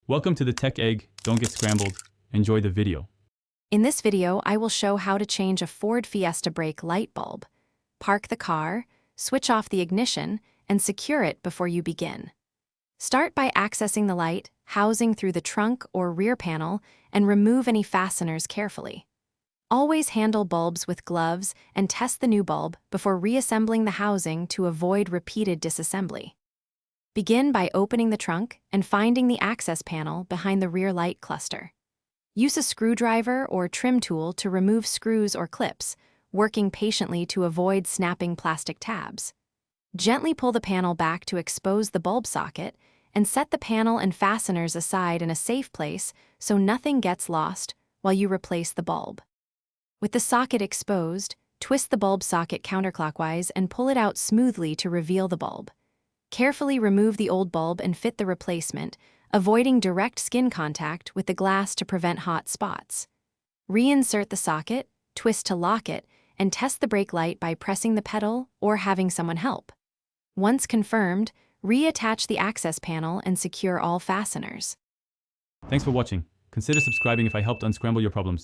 Welcome to the Tech Egg. Don't get scrambled. Enjoy the video. In this video, I will show how to change a Ford Fiesta brake light bulb. Park the car, switch off the ignition, and secure it before you begin. Start by accessing the light, housing through the trunk or rear panel, and remove any fasteners carefully. Always handle bulbs with gloves and test the new bulb before reassembling the housing to avoid repeated disassembly. Begin by opening the trunk and finding the access panel behind the rear light cluster. Use a screwdriver or trim tool to remove screws or clips, working patiently to avoid snapping plastic tabs. Gently pull the panel back to expose the bulb socket and set the panel and fasteners aside in a safe place so nothing gets lost while you replace the bulb. With the socket exposed, twist the bulb socket counterclockwise and pull it out smoothly to reveal the bulb. Carefully remove the old bulb and fit the replacement, avoiding direct skin contact with the glass to prevent hot spots. Reinsert the socket, twist to lock it, and test the brake light by pressing the pedal or having someone help. Once confirmed, reattach the access panel and secure all fasteners. Thanks for watching. Consider subscribing if I helped unscramble your problems.